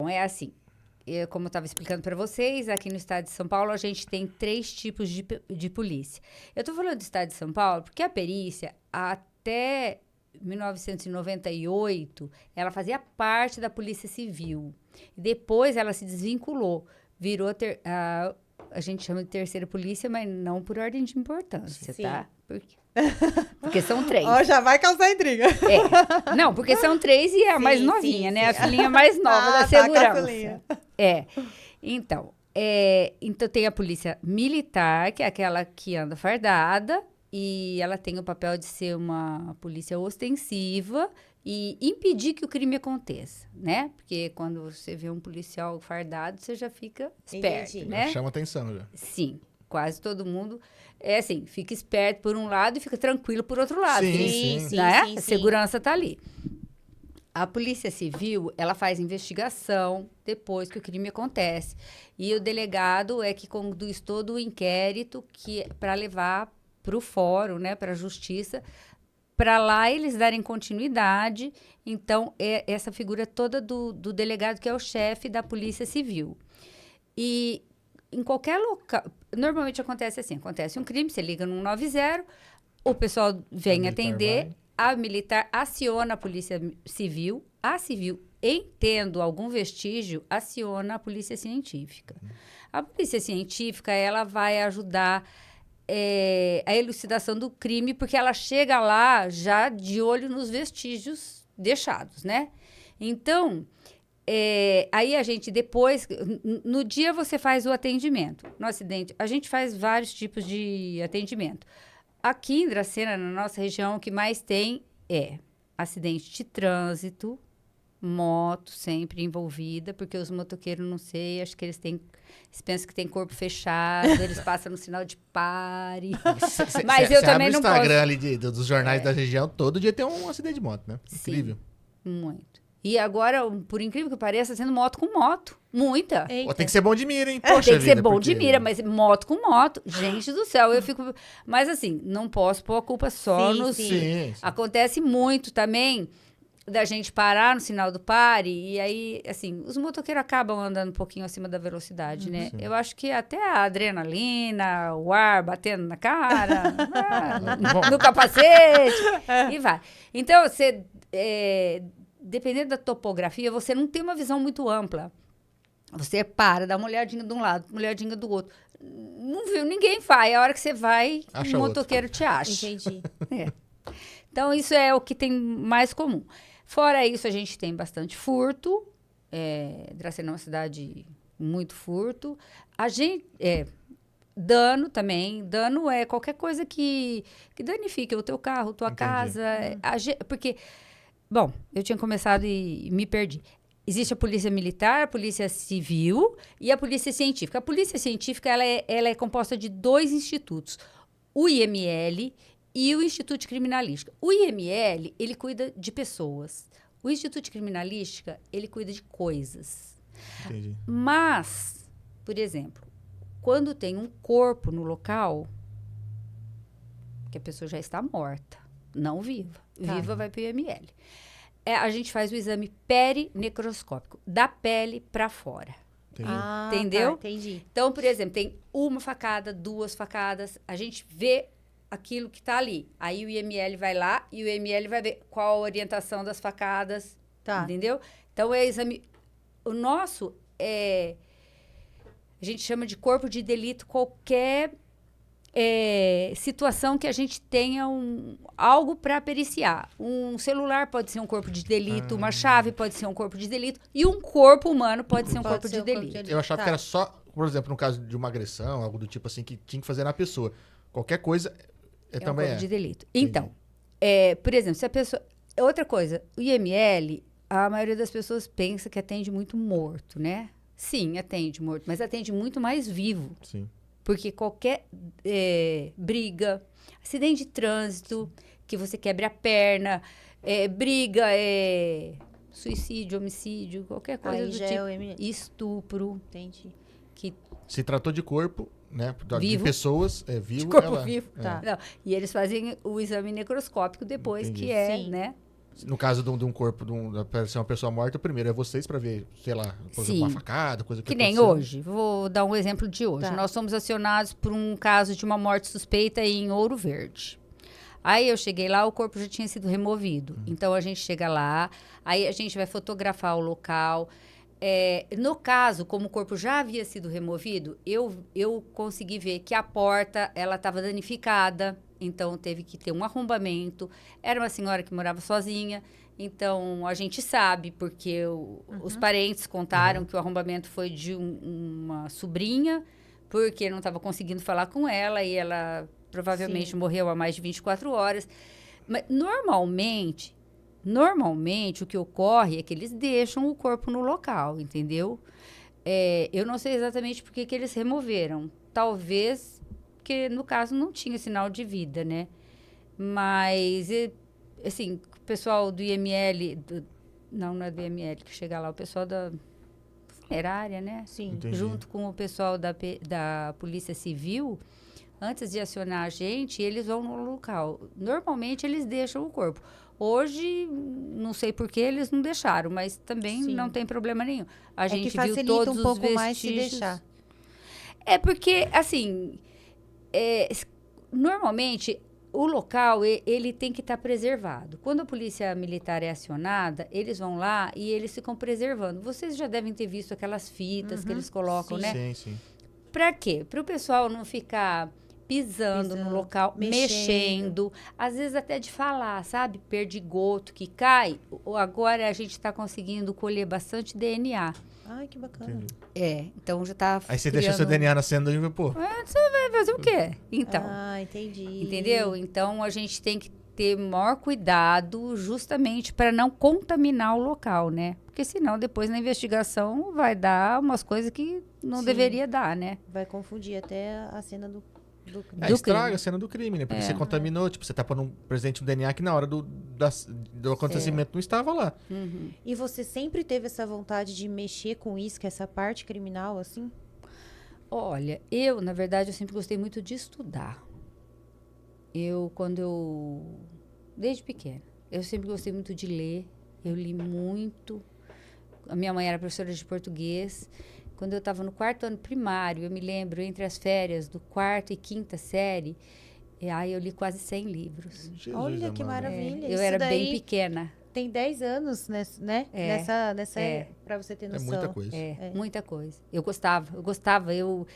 é assim. Como eu estava explicando para vocês, aqui no estado de São Paulo, a gente tem 3 tipos de polícia. Eu estou falando do estado de São Paulo porque a perícia, até 1998, ela fazia parte da Polícia Civil. Depois, ela se desvinculou. Virou, a gente chama de terceira polícia, mas não por ordem de importância, Sim. tá? Porque são 3. Ó, já vai causar intriga. Não, porque são 3 e é a Sim, mais sim, novinha, né? sim. A filhinha mais nova da Tá, segurança. caçulinha. Então, tem a polícia militar, que é aquela que anda fardada, e ela tem o papel de ser uma polícia ostensiva e impedir que o crime aconteça, né? Porque quando você vê um policial fardado, você já fica esperto, Entendi. né? Chama atenção já. Sim, quase todo mundo é assim, fica esperto por um lado e fica tranquilo por outro lado. Sim, porque, sim. né? sim, A sim. segurança tá ali. A Polícia Civil, ela faz investigação depois que o crime acontece. E o delegado é que conduz todo o inquérito para levar para o fórum, né, para a justiça, para lá eles darem continuidade. Então, é essa figura toda do delegado, que é o chefe da Polícia Civil. E em qualquer local, normalmente acontece assim, acontece um crime, você liga no 190, o pessoal vem militar atender, vai. a militar aciona a Polícia Civil, a civil, tendo algum vestígio, aciona a Polícia Científica. A Polícia Científica, ela vai ajudar a elucidação do crime, porque ela chega lá já de olho nos vestígios deixados, né? Então, aí a gente depois, no dia você faz o atendimento. No acidente, a gente faz vários tipos de atendimento. Aqui em Dracena, na nossa região, o que mais tem é acidente de trânsito, moto sempre envolvida, porque os motoqueiros, não sei, acho que eles pensam que tem corpo fechado, eles passam no sinal de pare. Mas eu também abre não o Instagram posso. ali dos jornais da região, todo dia tem um acidente de moto, né? Sim. Incrível. Muito. E agora, por incrível que pareça, sendo moto com moto. Muita. Eita. Pô, tem que ser bom de mira, hein? Poxa Tem que ser vida, bom porque- de mira, mas moto com moto. Gente do céu, eu fico... Mas assim, não posso pôr a culpa só Sim, nos... sim. Sim, sim. Acontece muito também da gente parar no sinal do pare e aí, assim, os motoqueiros acabam andando um pouquinho acima da velocidade, né? Eu acho que até a adrenalina, o ar batendo na cara, no capacete, e vai. Então, você, dependendo da topografia, você não tem uma visão muito ampla. Você para, dá uma olhadinha de um lado, uma olhadinha do outro. Não viu, ninguém vai. A hora que você vai, Acha o outro. motoqueiro te acha. Entendi. Então, isso é o que tem mais comum. Fora isso, a gente tem bastante furto. Dracena é uma cidade com muito furto. Dano também. Dano é qualquer coisa que danifique o teu carro, tua Entendi. casa. Porque, bom, eu tinha começado e me perdi. Existe a polícia militar, a polícia civil e a polícia científica. A polícia científica ela é composta de 2 institutos. O IML e o Instituto de Criminalística. O IML, ele cuida de pessoas. O Instituto de Criminalística, ele cuida de coisas. Entendi. Mas, por exemplo, quando tem um corpo no local, que a pessoa já está morta, não viva. Tá. Viva vai para o IML. A gente faz o exame perinecroscópico, da pele para fora. Entendi. Entendeu? Tá, entendi. Então, por exemplo, tem uma facada, 2 facadas, a gente vê aquilo que está ali. Aí o IML vai lá e o IML vai ver qual a orientação das facadas, Tá. entendeu? Então, é exame... O nosso a gente chama de corpo de delito qualquer situação que a gente tenha algo para periciar. Um celular pode ser um corpo de delito, uma chave pode ser um corpo de delito e um corpo humano pode ser um corpo de delito. Eu achava Tá. que era só, por exemplo, no caso de uma agressão, algo do tipo assim, que tinha que fazer na pessoa. Qualquer coisa É também um corpo de delito. Entendi. Então, por exemplo, se a pessoa... Outra coisa, o IML, a maioria das pessoas pensa que atende muito morto, né? Sim, atende morto, mas atende muito mais vivo. Sim. Porque qualquer briga, acidente de trânsito, que você quebre a perna, briga, suicídio, homicídio, qualquer coisa Aí do já tipo. é o IML. Estupro, Entendi. que Se tratou de corpo, né? De Vivo. pessoas, vivo. corpo ela- vivo. Tá. Não, e eles fazem o exame necroscópico depois, Entendi. que é, Sim. né? No caso de um corpo, aparecer uma pessoa morta, o primeiro é vocês pra ver, sei lá, por exemplo, uma facada, coisa que nem aconteceu. hoje. Vou dar um exemplo de hoje. Tá. Nós somos acionados por um caso de uma morte suspeita em Ouro Verde. Aí eu cheguei lá, o corpo já tinha sido removido. Então a gente chega lá, aí a gente vai fotografar o local. No caso, como o corpo já havia sido removido, eu consegui ver que a porta ela estava danificada. Então, teve que ter um arrombamento. Era uma senhora que morava sozinha. Então, a gente sabe, porque os parentes contaram que o arrombamento foi de uma sobrinha, porque não estava conseguindo falar com ela, e ela provavelmente morreu há mais de 24 horas. Mas, normalmente, o que ocorre é que eles deixam o corpo no local, entendeu? Eu não sei exatamente por que eles removeram. Talvez... porque, no caso, não tinha sinal de vida, né? Mas, assim, o pessoal do IML... Não é do IML que chega lá. O pessoal da funerária, né? Sim. Entendi. Junto com o pessoal da Polícia Civil, antes de acionar a gente, eles vão no local. Normalmente, eles deixam o corpo. Hoje, não sei por que eles não deixaram, mas também não tem problema nenhum. A gente que facilita viu todos um pouco os mais se vestígios. deixar. Porque, assim... normalmente, o local, ele tem que estar preservado. Quando a polícia militar é acionada, eles vão lá e eles ficam preservando. Vocês já devem ter visto aquelas fitas que eles colocam, né? Sim, sim. Para quê? Para o pessoal não ficar pisando no local, mexendo. Às vezes até de falar, sabe? Perdigoto que cai. Agora a gente está conseguindo colher bastante DNA. Ai, que bacana. Entendi. Então já está Aí você deixa seu DNA nascendo e pô. Você vai fazer o quê? Então. Entendi. Entendeu? Então, a gente tem que ter maior cuidado justamente para não contaminar o local, né? Porque senão, depois na investigação, vai dar umas coisas que não deveria dar, né? Vai confundir até a cena do crime. Estraga crime. a cena do crime, né? Porque você contaminou, tipo, você tá pondo presente um DNA que na hora do acontecimento não estava lá. E você sempre teve essa vontade de mexer com isso, que é essa parte criminal, assim? Olha, na verdade, eu sempre gostei muito de estudar. Desde pequena, eu sempre gostei muito de ler. Eu li muito. A minha mãe era professora de português. Quando eu estava no 4º ano primário, eu me lembro, entre as férias do 4ª e 5ª série, aí eu li quase 100 livros. Jesus Olha que amado. maravilha. Eu Isso era daí bem pequena. Tem 10 anos, né? Pra você ter É noção. muita coisa. Muita coisa. Eu gostava. Eu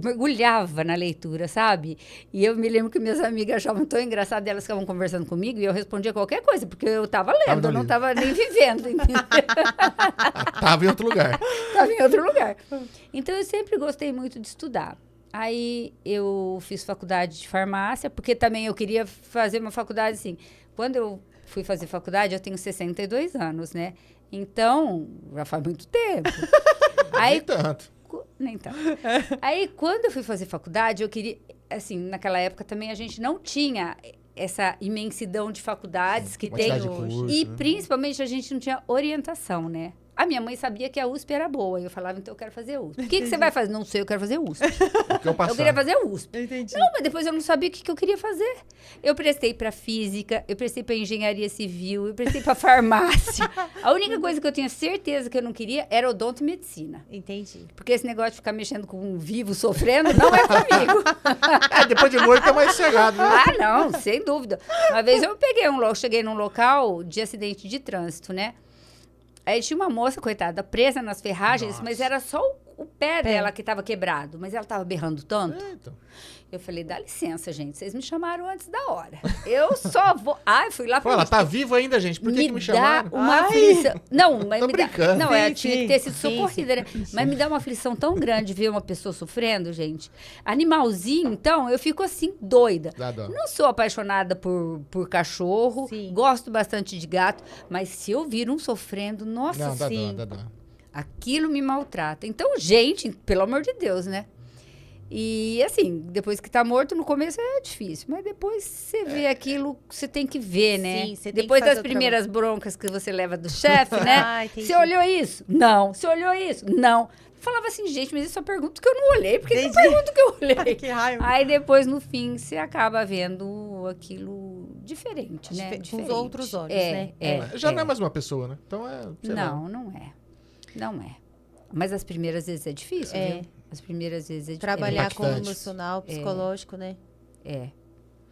mergulhava na leitura, sabe? E eu me lembro que minhas amigas achavam tão engraçado, elas ficavam conversando comigo e eu respondia qualquer coisa, porque eu estava lendo, eu não estava nem vivendo, entendeu? Tava em outro lugar. Estava em outro lugar. Então, eu sempre gostei muito de estudar. Aí, eu fiz faculdade de farmácia, porque também eu queria fazer uma faculdade assim. Quando eu fui fazer faculdade, eu tenho 62 anos, né? Então, já faz muito tempo. Aí, Nem tanto. nem tanto. Aí, quando eu fui fazer faculdade, eu queria... Assim, naquela época também a gente não tinha essa imensidão de faculdades que tem Quantidade de hoje. curso, E, né? principalmente, a gente não tinha orientação, né? A minha mãe sabia que a USP era boa. E eu falava, então eu quero fazer USP. O que você vai fazer? Não sei, eu quero fazer USP. Porque eu Eu queria fazer USP. Entendi. Não, mas depois eu não sabia o que eu queria fazer. Eu prestei para física, eu prestei para engenharia civil, eu prestei para farmácia. A única coisa que eu tinha certeza que eu não queria era odonto e medicina. Entendi. Porque esse negócio de ficar mexendo com um vivo sofrendo não é comigo. Depois de morto é mais cegado, né? Ah, não, sem dúvida. Uma vez eu cheguei num local de acidente de trânsito, né? Aí tinha uma moça, coitada, presa nas ferragens, Nossa. mas era só o pé dela que estava quebrado. Mas ela estava berrando tanto. Então. Eu falei, dá licença, gente, vocês me chamaram antes da hora. Eu só vou... Ai, fui lá... Pô, ela tá viva ainda, gente. Por que me chamaram? dá uma aflição... Não, mas Tô me brincando. dá... Não, ela Sim, tinha que sim. ter sido Sim, socorrida, né? Mas me dá uma aflição tão grande ver uma pessoa sofrendo, gente. Animalzinho, então, eu fico assim, doida. Dá dó. Não sou apaixonada por cachorro, Sim. gosto bastante de gato, mas se eu vir um sofrendo, nossa, Não, dá sim, dó, dá dó. aquilo me maltrata. Então, gente, pelo amor de Deus, né? E assim, depois que tá morto, no começo é difícil, mas depois você vê aquilo, você tem que ver, né? Sim, você tem depois que fazer das o primeiras broncas que você leva do chefe, né? Ah, entendi. Você olhou isso? Não. Você olhou isso? Não. falava assim, gente, mas eu só pergunto que eu não olhei, porque não pergunto que eu olhei. Que raiva. Aí depois, no fim, você acaba vendo aquilo diferente, né? Com os Diferente. outros olhos, né? Já não é mais uma pessoa, né? Então sei lá. Não é. Não é. Mas as primeiras vezes é difícil, viu? As primeiras vezes é difícil. Trabalhar com o impactante. emocional, psicológico, né? É.